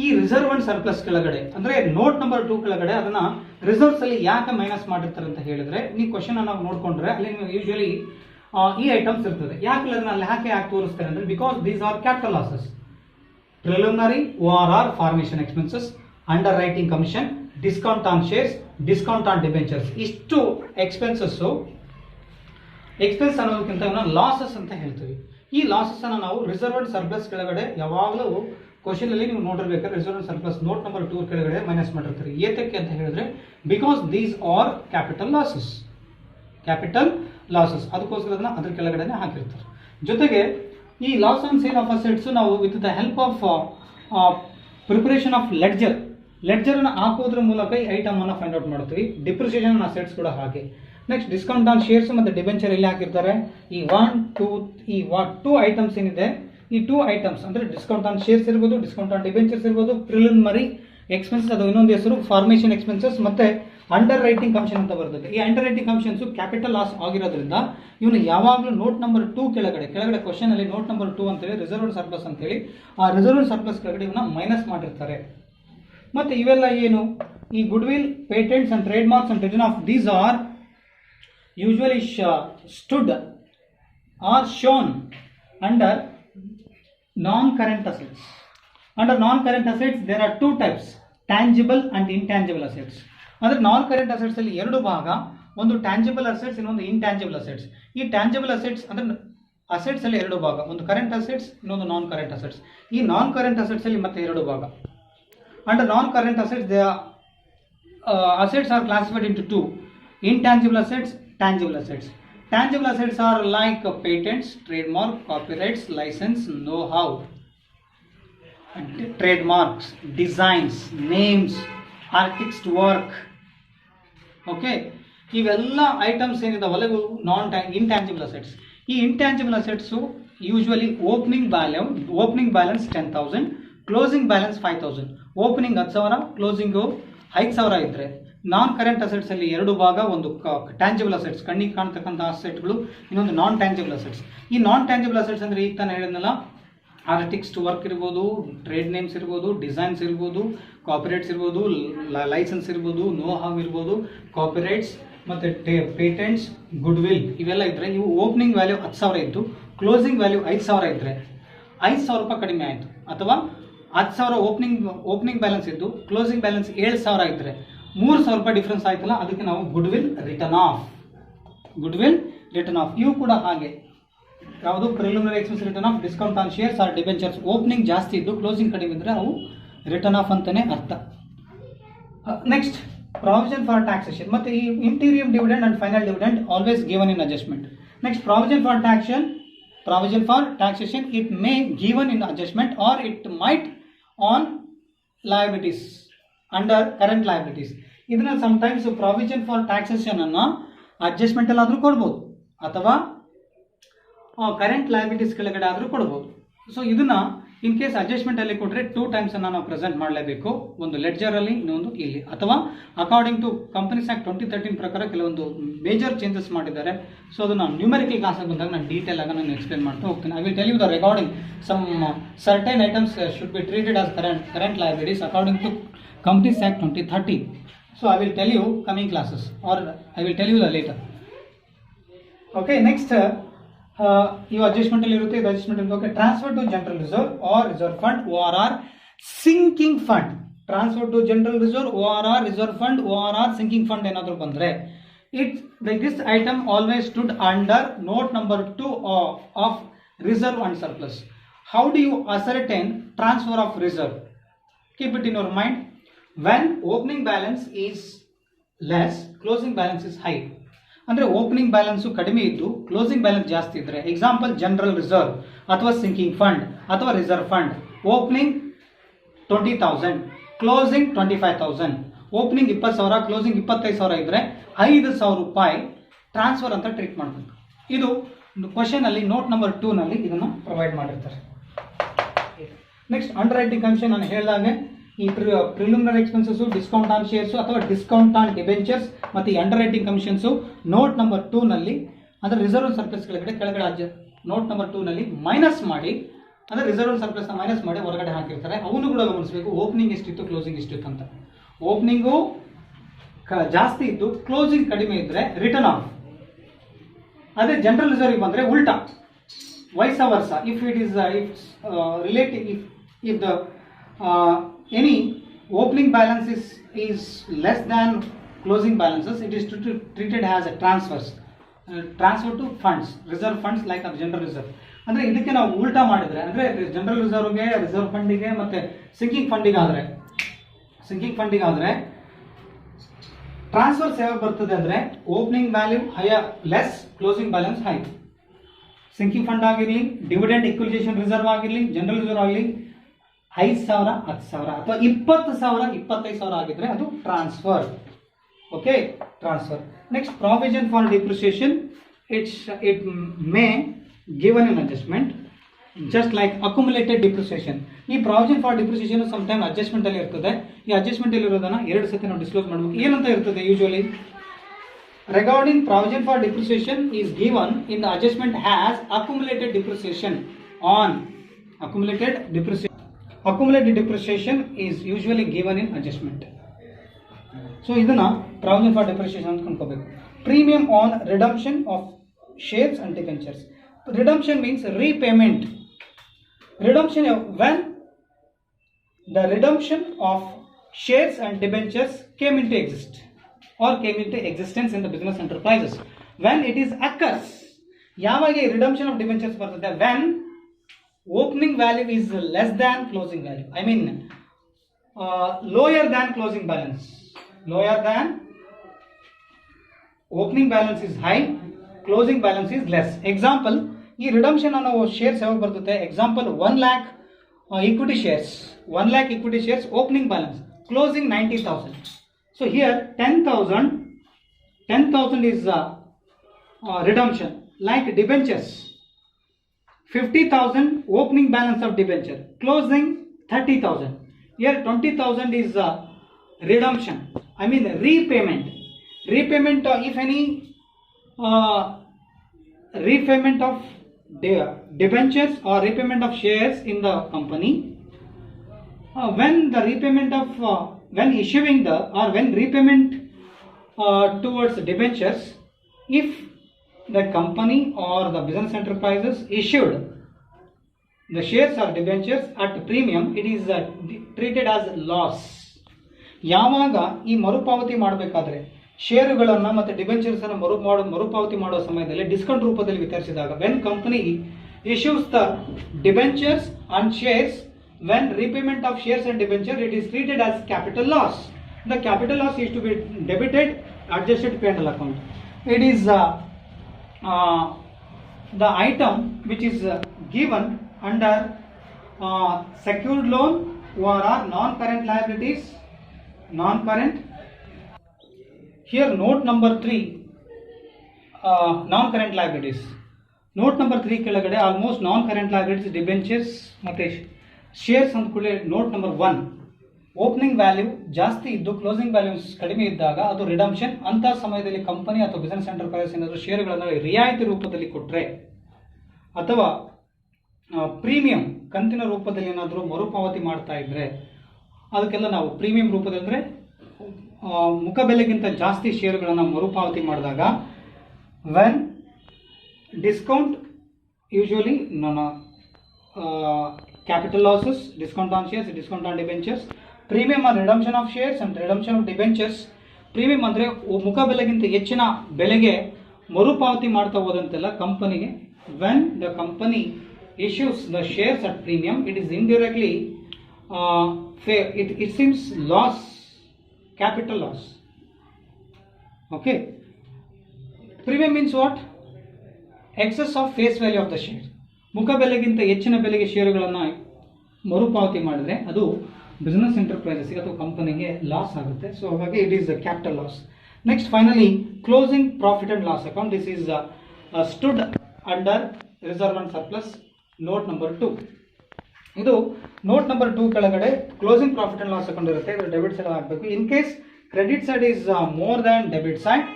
ಈ reserve and surplus ಕೆಳಗಡೆ ಅಂದ್ರೆ note number 2 ಕೆಳಗಡೆ ಅದನ್ನ ರಿಸರ್ವ್ಸ್ ಅಲ್ಲಿ ಯಾಕೆ ಮೈನಸ್ ಮಾಡಿರ್ತಾರೆ ಅಂತ ಹೇಳಿದ್ರೆ, ನೀವು ಕ್ವಶನ್ ನಾವು ನೋಡ್ಕೊಂಡ್ರೆ ಅಲ್ಲಿ ನೀವು ಯೂಶುವಲಿ ಈ ಐಟಮ್ಸ್ ಇರ್ತದೆ. ಯಾಕೆ ಅದನ್ನ ಅಲ್ಲಿ ಯಾಕೆ ತೋರಿಸ್ತಾರೆ ಅಂದ್ರೆ because these are capital losses. Preliminary ORR formation expenses, under writing commission, discount on shares, discount on debentures, ಇಷ್ಟು ಎಕ್ಸ್ಪೆನ್ಸ್ ಅನ್ನೋದಕ್ಕಿಂತ ಲಾಸಸ್ ಅಂತ ಹೇಳ್ತೀವಿ. ಈ ಲಾಸಸ್ ಅನ್ನು ನಾವು ರಿಸರ್ವ್ ಅಂಡ್ ಸರ್ಪ್ಲಸ್ ಕೆಳಗಡೆ ಯಾವಾಗಲೂ ಕ್ವಶನ್ ಅಲ್ಲಿ ನೀವು ನೋಡಿರ್ಬೇಕಾದ್ರೆ reserve and surplus note number 2 ಕೆಳಗಡೆ ಮೈನಸ್ ಮಾಡಿರ್ತಾರೆ. ಏತಕ್ಕೆ ಅಂತ ಹೇಳಿದ್ರೆ because these are capital losses ಅದಕ್ಕೋಸ್ಕರ ಅದನ್ನ ಅದ್ರ ಕೆಳಗಡೆ ಹಾಕಿರ್ತಾರೆ. ಜೊತೆಗೆ ಈ loss on sale of assets ನಾವು with the help of preparation of ledger ಅನ್ನು ಹಾಕೋದ್ರ ಮೂಲಕ ಈ ಐಟಮ್ ಅನ್ನು ಫೈಂಡ್ ಔಟ್ ಮಾಡ್ತೀವಿ. ಡಿಪ್ರಿಸಿಯೇಷನ್ ಅಸೆಟ್ಸ್ ಕೂಡ ಹಾಗೆ. ನೆಕ್ಸ್ಟ್ ಡಿಸ್ಕೌಂಟ್ ಆನ್ ಶೇರ್ಸ್ ಮತ್ತು ಡಿಬೆಂಚರ್ ಇಲ್ಲಿ ಹಾಕಿರ್ತಾರೆ. ಈ 2 ಐಟಮ್ಸ್ ಏನಿದೆ, ಈ 2 ಐಟಮ್ಸ್ ಅಂದ್ರೆ ಡಿಸ್ಕೌಂಟ್ ಆನ್ ಶೇರ್ಸ್ ಇರ್ಬೋದು, ಡಿಸ್ಕೌಂಟ್ ಆನ್ ಡಿಬೆಂಚರ್ಸ್ ಇರ್ಬೋದು, ಪ್ರಿಲಿಮಿನರಿ ಎಕ್ಸ್ಪೆನ್ಸಸ್ ಅದು ಇನ್ನೊಂದು ಹೆಸರು ಫಾರ್ಮೇಷನ್ ಎಕ್ಸ್ಪೆನ್ಸಸ್, ಮತ್ತೆ ಅಂಡರ್ ರೈಟಿಂಗ್ ಕಮಿಷನ್ ಅಂತ ಬರ್ತದೆ. ಈ under writing commissions capital loss ಆಗಿರೋದ್ರಿಂದ ಇವನು ಯಾವಾಗಲೂ ನೋಟ್ ನಂಬರ್ 2 ಕೆಳಗಡೆ ಕ್ವಶನ್ ಅಲ್ಲಿ ನೋಟ್ ನಂಬರ್ 2 ಅಂತೇಳಿ ರಿಸರ್ವ್ ಅಂಡ್ ಸರ್ಪ್ಲಸ್ ಅಂತೇಳಿ ಆ ರಿಸರ್ವ್ ಅಂಡ್ ಸರ್ಪ್ಲಸ್ ಕೆಳಗಡೆ ಇವನ್ನ ಮೈನಸ್ ಮಾಡಿರ್ತಾರೆ. ಮತ್ತೆ ಇವೆಲ್ಲ ಏನು, ಈ good will, patents and trade marks and return of these are usually stood or shown under non-current assets. Under non-current assets there are 2 types, tangible and intangible assets. ಅಂದ್ರೆ non-current assets ಅಲ್ಲಿ 2 ಭಾಗ, ಒಂದು tangible assets ಇನ್ನೊಂದು intangible assets. ಈ tangible assets ಅಂದ್ರೆ assets ಅಲ್ಲಿ 2 ಭಾಗ, ಒಂದು current assets ಇನ್ನೊಂದು non-current assets. ಈ non-current assets ಅಲ್ಲಿ ಮತ್ತೆ 2 ಭಾಗ. Under non-current assets the assets are classified into 2, intangible assets, tangible assets. Tangible assets are like patents, trademark, copyrights, license, know-how, trademarks, designs, names, artist work. Okay, ಇವೆಲ್ಲ items ಏನಿದಾವಲ್ಲ ಇವು intangible assets. ಈ intangible assets usually opening balance 10,000, closing balance 5,000. Opening 10,000, closing 5,000 ಇದ್ರೆ ನಾನ್ current assets ಅಲ್ಲಿ 2 ಭಾಗ, ಒಂದು tangible assets ಕಣ್ಣಿಗೆ ಕಾಣ್ತಕ್ಕಂಥ ಅಸೆಟ್ಗಳು, ಇನ್ನೊಂದು ನಾನ್ tangible assets. ಈ ನಾನ್ ಟ್ಯಾಂಜಿಬಲ್ ಅಸೆಟ್ಸ್ ಅಂದ್ರೆ ಈಗ ತಾನು ಹೇಳಿದ್ನಲ್ಲ, ಆರ್ಟಿಸ್ಟ್ ವರ್ಕ್ ಇರ್ಬೋದು, ಟ್ರೇಡ್ ನೇಮ್ಸ್ ಇರ್ಬೋದು, ಡಿಸೈನ್ಸ್ ಇರ್ಬೋದು, ಕಾಪಿರೈಟ್ಸ್ ಇರ್ಬೋದು, ಲೈಸೆನ್ಸ್ ಇರ್ಬೋದು, ನೋ ಹಾವ್ ಇರ್ಬೋದು, ಕಾಪಿರೈಟ್ಸ್ ಮತ್ತೆ ಪೇಟೆಂಟ್ಸ್, ಗುಡ್ ವಿಲ್ ಇವೆಲ್ಲ ಇದ್ರೆ ಇವು ಓಪನಿಂಗ್ ವ್ಯಾಲ್ಯೂ 10,000 ಇದ್ದು ಕ್ಲೋಸಿಂಗ್ ವ್ಯಾಲ್ಯೂ 5,000 ಇದ್ರೆ 5,000 ರೂಪಾಯಿ ಕಡಿಮೆ ಆಯಿತು, ಅಥವಾ 10,000 ಓಪನಿಂಗ್ ಬ್ಯಾಲೆನ್ಸ್ ಇದ್ದು ಕ್ಲೋಸಿಂಗ್ ಬ್ಯಾಲೆನ್ಸ್ 7,000 ಇದ್ರೆ 3,000 ರೂಪಾಯಿ ಡಿಫ್ರೆನ್ಸ್ ಆಯ್ತಲ್ಲ, ಅದಕ್ಕೆ ನಾವು ಗುಡ್ ವಿಲ್ ರಿಟರ್ನ್ ಆಫ್. ಇವು ಕೂಡ ಹಾಗೆ, ಯಾವುದು preliminary expense return of, discount on shares or debentures opening ಜಾಸ್ತಿ ಇದ್ದು ಕ್ಲೋಸಿಂಗ್ ಕಡಿಮೆ ಇದ್ರೆ ಅವು ರಿಟರ್ನ್ ಆಫ್ ಅಂತಾನೆ ಅರ್ಥ. Next provision for taxation. ಮತ್ತೆ ಈ interim dividend and final dividend always given in adjustment. Next provision for taxation it may given in adjustment or it might on liabilities under current liabilities. ಇದನ್ನ sometimes provision for taxation ಅನ್ನ adjustment ಅಲ್ಲಿ ಆದ್ರೂ ಕೊಡ್ಬೋದು, ಅಥವಾ current liabilities ಕೆಳಗಡೆ ಆದ್ರೂ ಕೊಡ್ಬೋದು. So ಇದನ್ನ ಇನ್ ಕೇಸ್ ಅಡ್ಜಸ್ಟ್ಮೆಂಟ್ ಅಲ್ಲಿ ಕೊಟ್ಟರೆ 2 ಟೈಮ್ಸ್ ಅನ್ನು ನಾವು ಪ್ರೆಸೆಂಟ್ ಮಾಡಲೇಬೇಕು, ಒಂದು ಲೆಡ್ಜರ್ ಅಲ್ಲಿ ಇನ್ನೊಂದು ಇಲ್ಲಿ. ಅಥವಾ ಅಕಾರ್ಡಿಂಗ್ ಟು ಕಂಪನೀಸ್ ಆಕ್ಟ್ 2013 ಪ್ರಕಾರ ಕೆಲವೊಂದು ಮೇಜರ್ ಚೇಂಜಸ್ ಮಾಡಿದ್ದಾರೆ. ಸೊ ಅದನ್ನು ನ್ಯೂಮೆರಿಕಲ್ ಕ್ಲಾಸ್ ಬಂದಾಗ ನಾನು ಡೀಟೇಲ್ ಆಗಿ ನಾನು ಎಕ್ಸ್ಪ್ಲೇನ್ ಮಾಡ್ತಾ ಹೋಗ್ತೀನಿ. I will tell you the regarding some certain items should be treated as current liabilities according to companies act 2013. So I will tell you coming classes or I will tell you the later. Okay, next ಇವು adjustment ಅಲ್ಲಿ ಇರುತ್ತೆ. ಇದು adjustment okay. Transfer to general reserve or reserve fund ORR sinking fund. Transfer to general reserve ORR reserve fund ORR sinking fund ಏನಾದರೂ ಬಂದರೆ it this item always stood under note number 2 of reserve and surplus. How do you ascertain transfer of reserve? Keep it in your mind. When opening balance is less, closing balance is high. ಅಂದರೆ opening balance ಕಡಿಮೆ ಇದ್ದು closing balance ಜಾಸ್ತಿ ಇದ್ದರೆ, example general reserve ಅಥವಾ sinking fund ಅಥವಾ reserve fund, opening 20,000 closing 25,000, opening 20,000 closing 25,000 ಇದ್ದರೆ 5,000 ರೂಪಾಯಿ transfer ಅಂತ ಟ್ರೀಟ್ ಮಾಡಬೇಕು. ಇದು ಕ್ವಶನ್ ಅಲ್ಲಿ ನೋಟ್ ನಂಬರ್ 2 ನಲ್ಲಿ ಇದನ್ನು ಪ್ರೊವೈಡ್ ಮಾಡಿರ್ತಾರೆ. ನೆಕ್ಸ್ಟ್ ಅಂಡರ್ ರೈಟಿಂಗ್ ಕಮಿಷನ್ ನಾನು ಹೇಳಿದಾಗೆ ಈ preliminary expenses, discount on shares ಅಥವಾ ಡಿಸ್ಕೌಂಟ್ ಆನ್ ಡಿಬೆಂಚರ್ಸ್ ಮತ್ತು under writing commissions note number 2 ನಲ್ಲಿ ಅಂದರೆ ರಿಸರ್ವ್ ಸರ್ಪ್ಲಸ್ ಕೆಳಗಡೆ ನೋಟ್ ನಂಬರ್ 2 ನಲ್ಲಿ ಮೈನಸ್ ಮಾಡಿ, ಅಂದರೆ ರಿಸರ್ವ್ ಸರ್ಪ್ಲಸ್ ಮೈನಸ್ ಮಾಡಿ ಹೊರಗಡೆ ಹಾಕಿರ್ತಾರೆ. ಅವನು ಕೂಡ ಗಮನಿಸಬೇಕು ಓಪನಿಂಗ್ ಎಷ್ಟಿತ್ತು ಕ್ಲೋಸಿಂಗ್ ಎಷ್ಟಿತ್ತು ಅಂತ. ಓಪನಿಂಗು ಜಾಸ್ತಿ ಇದ್ದು ಕ್ಲೋಸಿಂಗ್ ಕಡಿಮೆ ಇದ್ದರೆ ರಿಟರ್ನ್ ಆಫ್. ಅದೇ ಜನರಲ್ ರಿಸರ್ವ್ ಬಂದರೆ ಉಲ್ಟಾ, ವೈಸ ವರ್ಸ. If it is relative, if the any opening balance is less than closing balances, it is treated as a transfer to funds, reserve funds like a general reserve. ಅಂದರೆ ಇದಕ್ಕೆ ನಾವು ಉಲ್ಟಾ ಮಾಡಿದ್ರೆ, ಅಂದರೆ general ರಿಸರ್ವ್ಗೆ, reserve ಫಂಡಿಗೆ ಮತ್ತು sinking ಫಂಡಿಗೆ ಆದರೆ ಟ್ರಾನ್ಸ್ಫರ್ಸ್ ಯಾವಾಗ ಬರ್ತದೆ ಅಂದರೆ opening value less, closing balance high. Sinking fund ಆಗಿರಲಿ, ಡಿವಿಡೆಂಡ್ ಇಕ್ವಿಲೈಸೇಷನ್ ರಿಸರ್ವ್ ಆಗಿರಲಿ, ಜನರಲ್ ರಿಸರ್ವ್ ಆಗಲಿ 5,000, 10,000 ಅಥವಾ 20,000, 25,000 ಆಗಿದ್ರೆ ಅದು transfer. Okay, transfer. Next provision for depreciation. It may given in adjustment just like accumulated depreciation. ಈ provision for depreciation some time adjustment ಅಲ್ಲಿ ಇರ್ತದೆ. ಈ ಅಡ್ಜಸ್ಟ್ಮೆಂಟ್ ಅಲ್ಲಿ ಇರೋದನ್ನ 2 ಸತಿ ನಾವು ಡಿಸ್ಕ್ಲೋಸ್ ಮಾಡಬೇಕು. ಏನಂತ ಇರ್ತದೆ usually? Regarding provision for depreciation is given in the adjustment has accumulated depreciation on accumulated depreciation is usually given in adjustment. So ಇದನ್ನ provision for depreciation ಅಂತ ಕಂಡುಕೋಬೇಕು. Premium on redemption of shares and debentures. Redemption means repayment. Redemption, when the redemption of shares and debentures came into existence in the business enterprises. When it is occurs, ಯಾವಾಗ redemption of debentures ಬರ್ತದೆ? when opening value is less than closing value, I mean lower than closing balance, lower than opening balance is high, closing balance is less. Example, ಈ redemption ಅನ್ನೋ shares ಯಾವಾಗ ಬರ್ತದೆ? Example 1 lakh equity shares, opening balance, closing 90,000. So here 10,000 is redemption. Like debentures, 50,000 opening balance of debenture, closing 30,000. Here 20,000 is redemption, I mean repayment. If any repayment of debentures or repayment of shares in the company, when issuing when repayment towards debentures, if the company or the business enterprises issued the shares or debentures at premium, it is treated as loss. ಯಾವಾಗ ಈ ಮರುಪಾವತಿ ಮಾಡಬೇಕಾದ್ರೆ ಷೇರುಗಳನ್ನು ಮತ್ತು debentures ಅನ್ನು ಮರುಪಾವತಿ ಮಾಡುವ ಸಮಯದಲ್ಲಿ ಡಿಸ್ಕೌಂಟ್ ರೂಪದಲ್ಲಿ ವಿತರಿಸಿದಾಗ, when company issues the debentures and shares, when repayment of shares and debenture, it is treated as capital loss. The capital loss is to be debited, adjusted P&L account. It is the item which is given under secured loan or non-current liabilities, non-current. Here note number 3, non-current liabilities. Note number 3 ಕೆಳಗಡೆ almost ನಾನ್ current liabilities, debentures ಮತ್ತು shares ಅಂದ ಕೂಡಲೇ note number 1, opening value ಜಾಸ್ತಿ ಇದ್ದು closing values ಕಡಿಮೆ ಇದ್ದಾಗ ಅದು redemption. ಅಂತಹ ಸಮಯದಲ್ಲಿ ಕಂಪನಿ ಅಥವಾ ಬಿಸಿನೆಸ್ ಎಂಟರ್ಪ್ರೈಸ್ ಏನಾದರೂ ಷೇರುಗಳನ್ನು ರಿಯಾಯಿತಿ ರೂಪದಲ್ಲಿ ಕೊಟ್ಟರೆ ಅಥವಾ ಪ್ರೀಮಿಯಂ ಕಂತಿನ ರೂಪದಲ್ಲಿ ಏನಾದರೂ ಮರುಪಾವತಿ ಮಾಡ್ತಾ ಇದ್ರೆ ಅದಕ್ಕೆಲ್ಲ ನಾವು ಪ್ರೀಮಿಯಂ ರೂಪದಲ್ಲಿ ಅಂದರೆ ಮುಖಬೆಲೆಗಿಂತ ಜಾಸ್ತಿ ಷೇರುಗಳನ್ನು ಮರುಪಾವತಿ ಮಾಡಿದಾಗ when discount usually capital losses, discount on shares, discount on debentures, premium on redemption of shares and redemption of debentures. Premium ಅಂದರೆ ಮುಖಬೆಲೆಗಿಂತ ಹೆಚ್ಚಿನ ಬೆಲೆಗೆ ಮರುಪಾವತಿ ಮಾಡ್ತಾ ಹೋದಂತೆಲ್ಲ ಕಂಪನಿಗೆ when the company issues the shares at premium, it is indirectly it seems loss, capital loss. Okay, premium means what? Excess of face value of the share. ಮುಖಬೆಲೆಗಿಂತ ಹೆಚ್ಚಿನ ಬೆಲೆಗೆ ಷೇರುಗಳನ್ನು ಮರುಪಾವತಿ ಮಾಡಿದ್ರೆ ಅದು ಬಿಸ್ನೆಸ್ ಎಂಟರ್ಪ್ರೈಸಸ್ಗೆ ಅಥವಾ ಕಂಪನಿಗೆ ಲಾಸ್ ಆಗುತ್ತೆ. ಸೊ ಹಾಗಾಗಿ it is capital loss. Next finally closing profit and loss account. This is stood under reserve and surplus, note number 2. ಇದು ನೋಟ್ ನಂಬರ್ 2 ಕೆಳಗಡೆ closing profit and loss account ಇರುತ್ತೆ. ಇದು ಡೆಬಿಟ್ ಸೈಡ್ ಆಗಬೇಕು. In case credit side is more than debit side,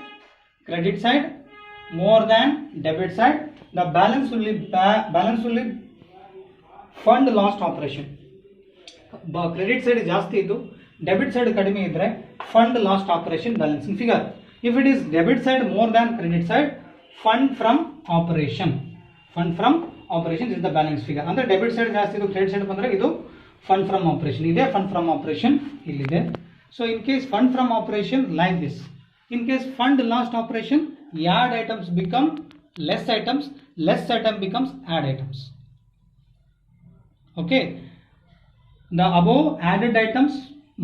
credit side more than debit side, the balance will be fund lost operation. Credit side ಜಾಸ್ತಿ ಇದ್ದು debit side ಕಡಿಮೆ ಇದ್ರೆ fund lost operation balancing figure. If it is debit side more than credit side, fund from operation is the balance figure. ಅಂದ್ರೆ debit side ಜಾಸ್ತಿ ಇದು, credit side ಬಂದ್ರೆ ಇದು fund from operation ಇದೆ. ಫಂಡ್ ಫ್ರಮ್ ಆಪರೇಷನ್ ಇಲ್ಲಿದೆ. So in case fund from operation like this. In case fund lost operation, add items become less items becomes add items. Okay, the above added items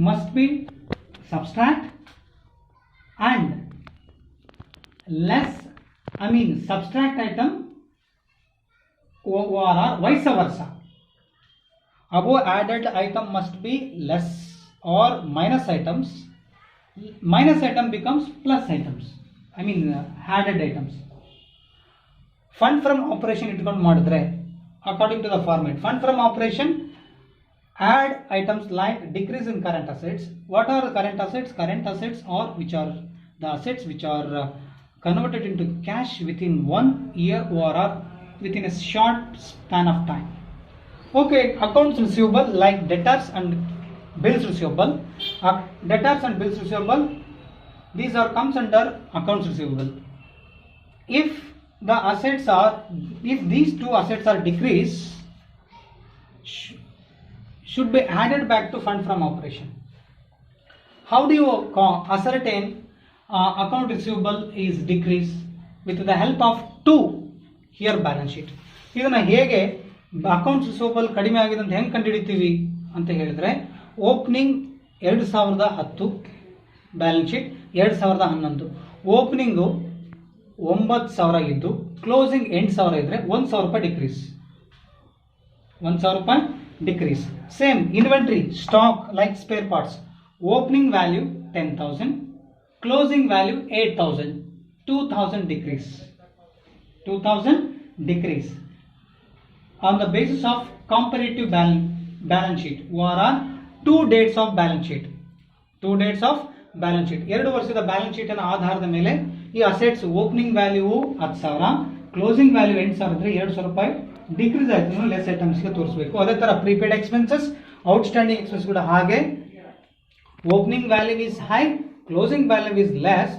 must be subtract and subtract item or vice versa. Above added item must be less or minus items. Minus item becomes plus items, added items. Fund from operation itkondu madidre according to the format, fund from operation add items like decrease in current assets. What are current assets? Current assets are which are the assets which are converted into cash within 1 year or within a short span of time. Okay, accounts receivable like debtors and bills receivable. Debtors and bills receivable, these are comes under accounts receivable. If these two assets are decreased, should be added back to fund from operation. How do you ascertain account receivable is decreased? With the help of 2 here balance sheet. ಇದನ್ನ ಹೇಗೆ accounts receivable ಕಡಿಮೆ ಆಗಿದೆ ಅಂತ ಹೆಂಗೆ ಕಂಡುಹಿಡಿತೀವಿ ಅಂತ ಹೇಳಿದ್ರೆ, opening 2010 balance sheet 2011, opening 9,000 ಇದ್ದು closing 8,000 ಇದ್ರೆ 1,000 ರೂಪಾಯಿ ಡಿಕ್ರೀಸ್, 1,000 ರೂಪಾಯಿ decrease. Same inventory stock like spare parts, opening value 10,000, closing value 8,000, 2,000 decrease, 2,000 decrease. On the basis of comparative balance sheet, or 2 dates of balance sheet, 2 dates of balance sheet, 2 ವರ್ಷದ balance sheet ಅನ್ನ ಆಧಾರದ ಮೇಲೆ ಈ assets opening value 10,000, closing value 8,000 ಇದ್ರೆ 2,000 ರೂಪಾಯಿ decrease ಆಯ್ತು, less ಐಟಮ್ಸ್ಗೆ ತೋರಿಸಬೇಕು. ಅದೇ ತರ ಪ್ರೀಪೇಡ್ ಎಕ್ಸ್ಪೆನ್ಸಸ್, ಔಟ್ಸ್ಟ್ಯಾಂಡಿಂಗ್ ಎಕ್ಸ್ಪೆನ್ಸ್ ಕೂಡ ಹಾಗೆ. Opening value is high, closing value is less,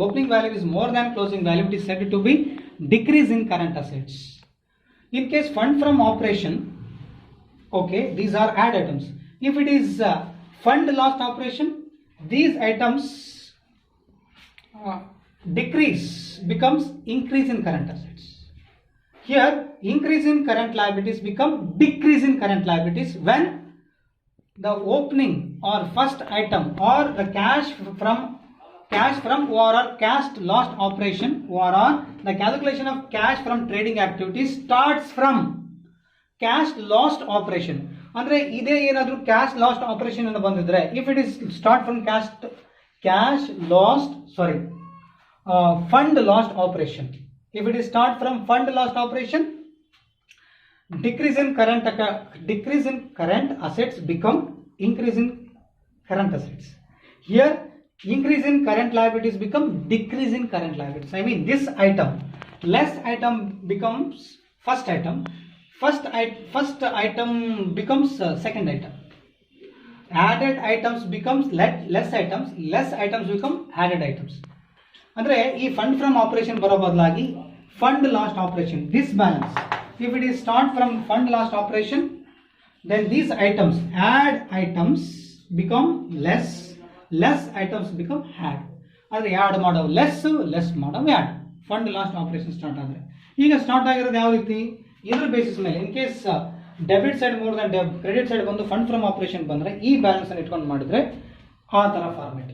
opening value is more than closing value, it is said to be decrease in current assets. In case fund from operation, okay, these are add items. If it is fund lost operation, these items decrease becomes increase in current assets. Here increase in current liabilities become decrease in current liabilities when the opening or first item or the cash from or cash lost operation or the calculation of cash from trading activities starts from cash lost operation. ಅಂದ್ರೆ ಇದೇ ಏನಾದರೂ cash last operation ಅನ್ನು ಬಂದಿದ್ರೆ, if it is start from fund lost operation, if it is start from fund lost operation, decrease in current assets become increase in current assets. Here increase in current liabilities become decrease in current liabilities. I mean this item, less item becomes first item, first item becomes second item, added items becomes less items become added items. ಅಂದ್ರೆ ಈ fund from operation ಬರೋ ಬದಲಾಗಿ fund lost operation, this balance, if it is start from fund last operation, then these items, add items become less items become add. ಆದರೆ add ಮಾಡೋ less ಮಾಡೋ add, fund lost operation start ಆದರೆ. ಈಗ start ಆಗಿರೋದು ಯಾವ ರೀತಿ, ಇದ್ರ basis ಮೇಲೆ in case debit side more than credit side ಬಂದು ಫಂಡ್ ಫ್ರಮ್ ಆಪರೇಷನ್ ಬಂದರೆ ಈ ಬ್ಯಾಲೆನ್ಸ್ ಅನ್ನು ಇಟ್ಕೊಂಡು ಮಾಡಿದ್ರೆ ಆ ಥರ format.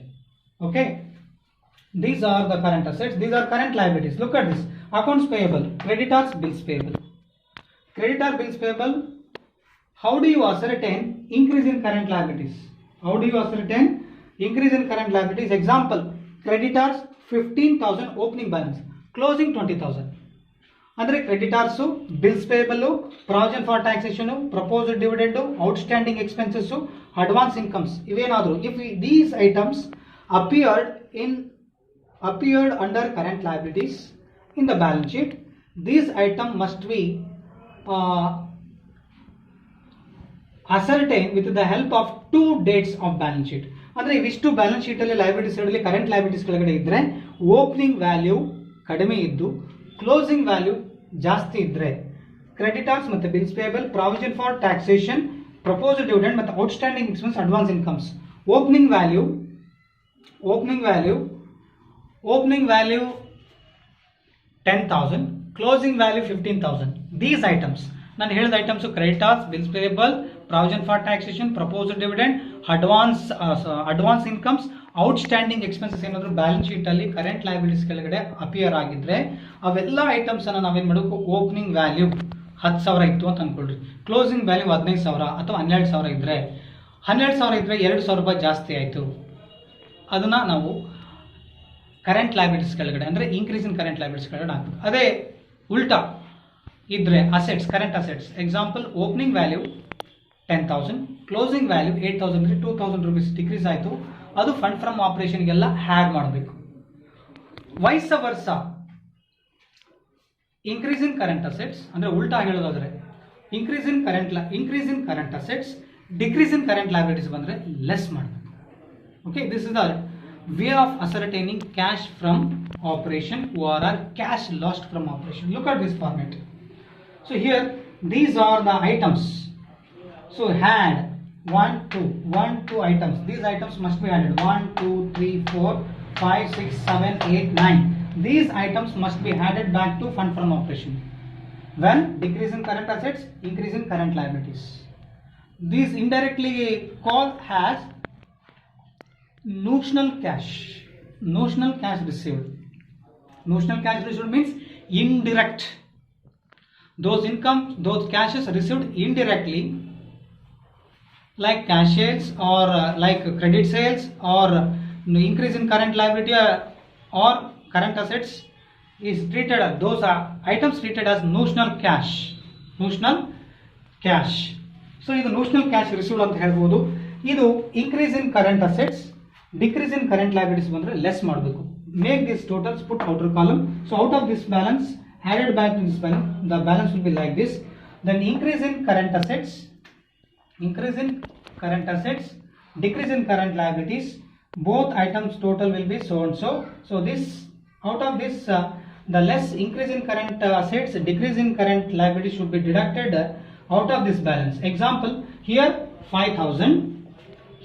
Okay, these are the current assets, these are current liabilities. Look at this, accounts payable, creditors, bills payable. Creditor bills payable, how do you ascertain increase in current liabilities? How do you ascertain increase in current liabilities? Example, creditors 15,000 opening balance, closing 20,000. ಅಂದರೆ creditors, bills payable, provision for taxation, proposed dividend, outstanding expenses, advance incomes ಇವೇನಾದರೂ if these items appeared under current liabilities in the balance sheet, these item must be ascertained with the help of two dates of balance sheet. ಅಂದರೆ ಇವಿಷ್ಟು balance sheet ಅಲ್ಲಿ liabilities ಸೈಡಲ್ಲಿ current liabilities ಕೆಳಗಡೆ ಇದ್ರೆ opening value ಕಡಿಮೆ ಇದ್ದು closing value ಜಾಸ್ತಿ ಇದ್ರೆ ಕ್ರೆಡಿಟರ್ಸ್ ಮತ್ತೆ bills payable, provision for taxation, proposed dividend ಮತ್ತೆ outstanding expense, advance incomes, opening value 10,000, closing value 15,000. These items, ನಾನು ಹೇಳಿದ items creditors, bills payable, provision for taxation, proposed dividend, advance incomes, outstanding expenses ಏನಾದರೂ balance sheet ಅಲ್ಲಿ current liabilities ಕೆಳಗಡೆ appear ಆಗಿದ್ರೆ ಅವೆಲ್ಲ items ಅನ್ನು ನಾವೇನು ಮಾಡಬೇಕು, ಓಪನಿಂಗ್ ವ್ಯಾಲ್ಯೂ 10,000 ಇತ್ತು ಅಂತ ಅನ್ಕೊಳ್ರಿ, ಕ್ಲೋಸಿಂಗ್ ವ್ಯಾಲ್ಯೂ 15,000 ಅಥವಾ 12,000 ಇದ್ರೆ 12,000 ಇದ್ರೆ 2,000 ರೂಪಾಯಿ ಜಾಸ್ತಿ ಆಯಿತು, ಅದನ್ನ ನಾವು ಕರೆಂಟ್ ಲೈಬಿಲಿಟೀಸ್ ಕೆಳಗಡೆ ಅಂದರೆ ಇನ್ಕ್ರೀಸ್ ಇನ್ ಕರೆಂಟ್ ಲೈಬಿಲಿಟೀಸ್ ಕೆಳಗಡೆ ಹಾಕ್ಬೇಕು. ಅದೇ ಉಲ್ಟಾ ಇದ್ರೆ assets, current assets, example opening value 10,000, closing value 8,000 ಅಂದರೆ 2,000 ರೂಪೀಸ್ ಡಿಕ್ರೀಸ್ ಆಯಿತು, ಅದು ಫಂಡ್ ಫ್ರಮ್ ಆಪರೇಷನ್ಗೆಲ್ಲ ಹ್ಯಾಡ್ ಮಾಡಬೇಕು. ವೈಸ್ ವರ್ಸ ಇನ್ಕ್ರೀಸ್ ಇನ್ ಕರೆಂಟ್ ಅಸೆಟ್ಸ್ ಅಂದರೆ ಉಲ್ಟಾ ಹೇಳೋದಾದ್ರೆ increase in current assets, decrease in current liabilities ಬಂದರೆ ಲೆಸ್ ಮಾಡಬೇಕು. Okay, this is the way of ascertaining cash from operation or cash lost from operation. Look at this format. So here these are the items. So had 1 2 items. These items must be added 1 2 3 4 5 6 7 8 9. These items must be added back to fund from operation. When decrease in current assets, increase in current liabilities. These indirectly called as notional cash received. Notional cash received means indirect. Those cashes received indirectly, like cash sales or like credit sales or increase in current liability or current assets is treated as those are items treated as notional cash. So ಇದು notional cash received ಅಂತ ಹೇಳ್ಬೋದು. ಇದು increase in current assets, decrease in current liabilities ಬಂದ್ರೆ less ಮಾಡಬೇಕು. Make these totals, put outer column. So out of this balance added back to this balance, the balance will be like this. Then increase in current assets, decrease in current liabilities, both items total will be so and so. So this out of this the less increase in current assets, decrease in current liabilities should be deducted out of this balance. Example, here 5,000,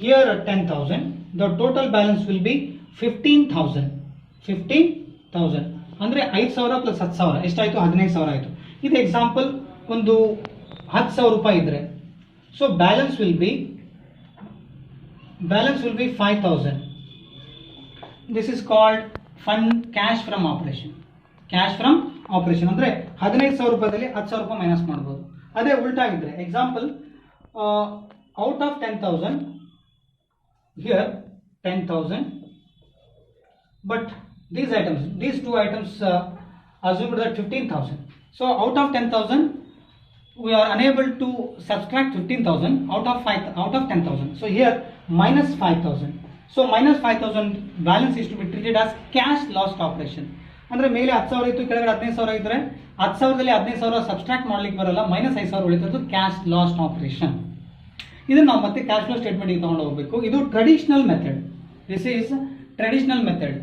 here 10,000, the total balance will be 15,000 ಅಂದರೆ 5,000 plus 10,000 ಎಷ್ಟಾಯಿತು, 15,000 ಆಯಿತು. ಇದು example ಒಂದು 10,000 ರೂಪಾಯಿ ಇದ್ರೆ, so balance will be 5,000. This is called fund cash from operation. ಅಂದರೆ 15,000 ರೂಪಾಯಿದಲ್ಲಿ 10,000 ರೂಪಾಯಿ minus ಮಾಡ್ಬೋದು. ಅದೇ ಉಲ್ಟಾ ಇದ್ರೆ example out of 10,000, here 10,000, but these two items assumed that 15,000. So out of 10,000 we are unable to subtract 15,000 out of 10,000. So here minus 5,000. So minus 5,000 balance is to be treated as cash lost operation. ಅಂದ್ರೆ ಮೇಲೆ 10,000 ಇತ್ತು, ಕೆಳಗಡೆ 15,000 ಇದ್ರೆ 10,000ದಲ್ಲಿ 15,000 subtract ಮಾಡ್ಲಿಕ್ಕೆ ಬರಲ್ಲ, minus 5,000 ಉಳಿತದ್ದು cash last operation. ಇದನ್ನ ನಾವು ಮತ್ತೆ ಕ್ಯಾಶ್ ಫ್ಲೋ ಸ್ಟೇಟ್ಮೆಂಟ್ ಗೆ ತಗೊಂಡು ಹೋಗಬೇಕು. ಇದು traditional method. This is traditional method.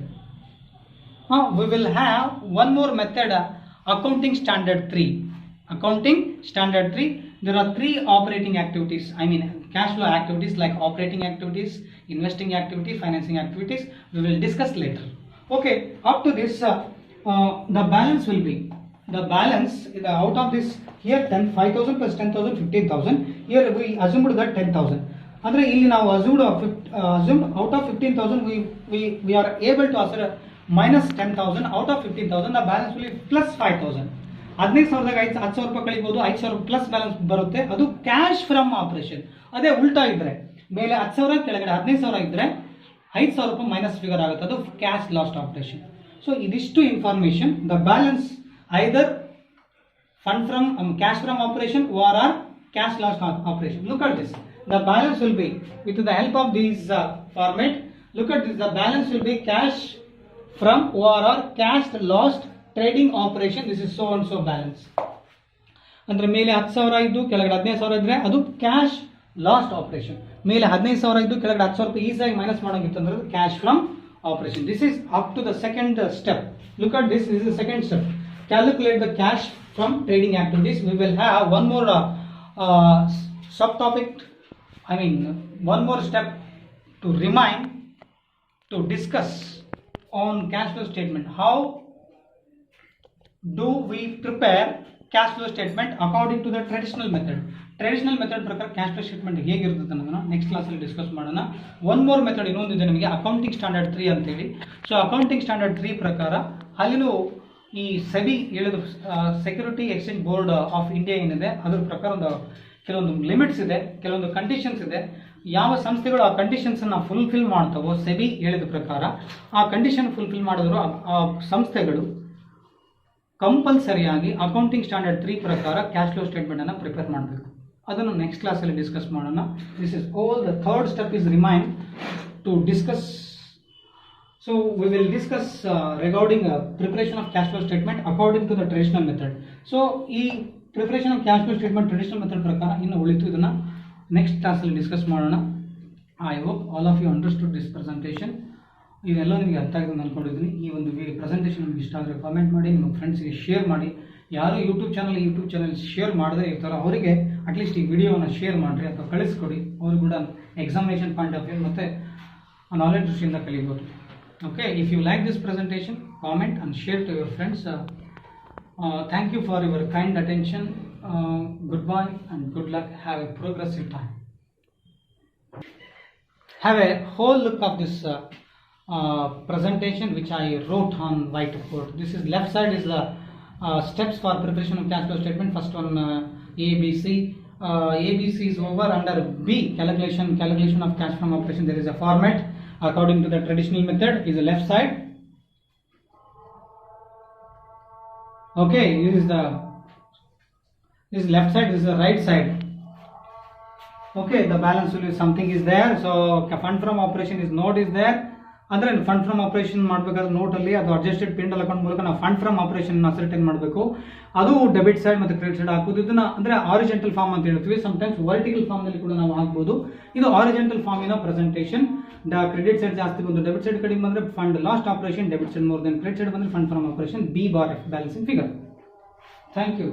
We will have one more method, accounting standard 3. Accounting standard 3, there are 3 operating activities, I mean cash flow activities like operating activities, investing activities, financing activities. We will discuss later. Okay, up to this the balance will be, the balance out of this here 5,000 plus 10,000 15,000. Here we assumed that 10,000. Andre illi ನಾವು assumed out of 15,000 we are able to assert minus 10,000 out of 15,000. The balance will be plus 5,000. 15,000ದಾಗ 10,000 ರೂಪಾಯಿ ಕಳಿಬಹುದು, 5,000 plus balance ಬರುತ್ತೆ. ಅದು cash from operation. ಅದೇ ಉಲ್ಟಾ ಇದ್ರೆ ಮೇಲೆ 10,000 ಕೆಳಗಡೆ 15,000 ಇದ್ರೆ 5,000 ರೂಪಾಯಿ ಮೈನಸ್ ಫಿಗರ್ ಆಗುತ್ತೆ, ಅದು ಕ್ಯಾಶ್ ಲಾಸ್ಟ್ ಆಪರೇಷನ್. ಸೊ ಇದಿಷ್ಟು information. The balance either fund from cash from operation or cash lost operation. Look at this. The balance will be with the help of these format. Look at this. The balance will be cash from or cash lost trading operation. This is so and so balance. ಅಂದ್ರೆ ಮೇಲೆ 10,000 ಇದ್ದು ಕೆಳಗಡೆ 15,000 ಇದ್ರೆ ಅದು cash last operation. ಮೇಲೆ 15,000 ಇದ್ದು ಕೆಳಗಡೆ 10,000 ರೂಪಾಯಿ ಈಸಿಯಾಗಿ ಮೈನಸ್ ಮಾಡೋಂಗಿತ್ತು ಅಂದ್ರೆ cash from operation. This is up to the second step. Look at this. This is the second step. Calculate the cash from trading activities. We will have one more subtopic, I mean one more step to remind, to discuss on cash flow statement. How do we prepare cash flow statement according to the traditional method? Traditional method ಪ್ರಕಾರ cash flow statement ಹೇಗಿರುತ್ತೆ ಅನ್ನೋದನ್ನ next ಕ್ಲಾಸಲ್ಲಿ discuss ಮಾಡೋಣ. One more method ಇನ್ನೊಂದಿದೆ ನಮಗೆ, accounting standard 3 ಅಂತೇಳಿ. So accounting standard 3 ಪ್ರಕಾರ ಅಲ್ಲಿನೂ ಈ ಸೆಬಿ ಹೇಳಿದ security exchange board of India ಏನಿದೆ ಅದ್ರ ಪ್ರಕಾರ ಒಂದು ಕೆಲವೊಂದು ಲಿಮಿಟ್ಸ್ ಇದೆ, ಕೆಲವೊಂದು ಕಂಡೀಷನ್ಸ್ ಇದೆ. ಯಾವ ಸಂಸ್ಥೆಗಳು ಆ ಕಂಡೀಷನ್ಸ್ ಅನ್ನ ಫುಲ್ಫಿಲ್ ಮಾಡ್ತಾವೋ ಸೆಬಿ ಹೇಳಿದ ಪ್ರಕಾರ, ಆ ಕಂಡೀಷನ್ ಫುಲ್ಫಿಲ್ ಮಾಡಿದ್ರು ಆ ಸಂಸ್ಥೆಗಳು ಕಂಪಲ್ಸರಿಯಾಗಿ ಅಕೌಂಟಿಂಗ್ ಸ್ಟ್ಯಾಂಡರ್ಡ್ 3 ಪ್ರಕಾರ ಕ್ಯಾಶ್ ಫ್ಲೋ ಸ್ಟೇಟ್ಮೆಂಟ್ ಅನ್ನು ಪ್ರಿಪೇರ್ ಮಾಡಬೇಕು. ಅದನ್ನು ನೆಕ್ಸ್ಟ್ ಕ್ಲಾಸಲ್ಲಿ ಡಿಸ್ಕಸ್ ಮಾಡೋಣ. This is all. The third step is remind to discuss. So we will discuss regarding preparation of cash flow statement according to the traditional method. So ಈ preparation of cash flow statement traditional method ಪ್ರಕಾರ ಇನ್ನು ಉಳಿತು, ಇದನ್ನ next ಕ್ಲಾಸಲ್ಲಿ discuss ಮಾಡೋಣ. I hope all of you understood this presentation. ಇದೆಲ್ಲ ನಿಮಗೆ ಅರ್ಥ ಆಗಿದೆ ಅಂತ ಅನ್ಕೊಂಡಿದ್ದೀನಿ. ಈ ಒಂದು ಪ್ರೆಸೆಂಟೇಷನ್ ನಿಮಗೆ ಇಷ್ಟ ಆದರೆ ಕಾಮೆಂಟ್ ಮಾಡಿ, ನಿಮ್ಮ ಫ್ರೆಂಡ್ಸ್ಗೆ ಶೇರ್ ಮಾಡಿ. ಯಾರು ಯೂಟ್ಯೂಬ್ ಚಾನಲ್ ಶೇರ್ ಮಾಡದೇ ಇರ್ತಾರೋ ಅವರಿಗೆ ಅಟ್ಲೀಸ್ಟ್ ಈ ವಿಡಿಯೋನ ಶೇರ್ ಮಾಡಿರಿ ಅಥವಾ ಕಳಿಸ್ಕೊಡಿ. ಅವರು ಕೂಡ ಎಕ್ಸಾಮಿನೇಷನ್ ಪಾಯಿಂಟ್ ಆಫ್ ವ್ಯೂ ಮತ್ತು ನಾಲೆಡ್ಜ್ ದೃಷ್ಟಿಯಿಂದ ಕಲಿಬೋದು. Okay, if you like this presentation, comment and share to your friends. Thank you for your kind attention. Goodbye and good luck. Have a progressive time. Have a whole look of this presentation which I wrote on whiteboard. This is left side is the steps for preparation of cash flow statement. First one ABC. ABC is over. Under B, calculation of cash from operation, there is a format according to the traditional method is the left side. Okay, this is left side, this is the right side. Okay, the balance will be something is there. So fund from operation is note is there. ಅಂದ್ರೆ fund from operation ಮಾಡಬೇಕಾದ್ರೆ ನೋಟಲ್ಲಿ ಅದು adjusted ಪಿಂಡಲ್ account ಮೂಲಕ ನಾವು fund from operation ascertain ಮಾಡಬೇಕು. ಅದು debit side ಮತ್ತು credit side ಹಾಕೋದು. ಇದನ್ನ ಅಂದ್ರೆ ಆರಿಜೆಂಟಲ್ ಫಾರ್ಮ್ ಅಂತ ಹೇಳ್ತೀವಿ. ಸಮ್ಟೈಮ್ಸ್ ವರ್ಟಿಕಲ್ ಫಾರ್ಮ್ ನಲ್ಲಿ ಕೂಡ ನಾವು ಹಾಕಬಹುದು. ಇದು ಆರಿಜೆಂಟಲ್ ಫಾರ್ಮಿನ ಪ್ರೆಸೆಂಟೇಷನ್. ಕ್ರೆಡಿಟ್ ಸೈಡ್ ಜಾಸ್ತಿ ಬಂದು ಡೆಬಿಟ್ ಸೈಡ್ ಕಡಿಮೆ ಬಂದ್ರೆ fund lost operation, debit side more than credit side ಬಂದ್ರೆ fund from operation. B bar F balancing figure. Thank you.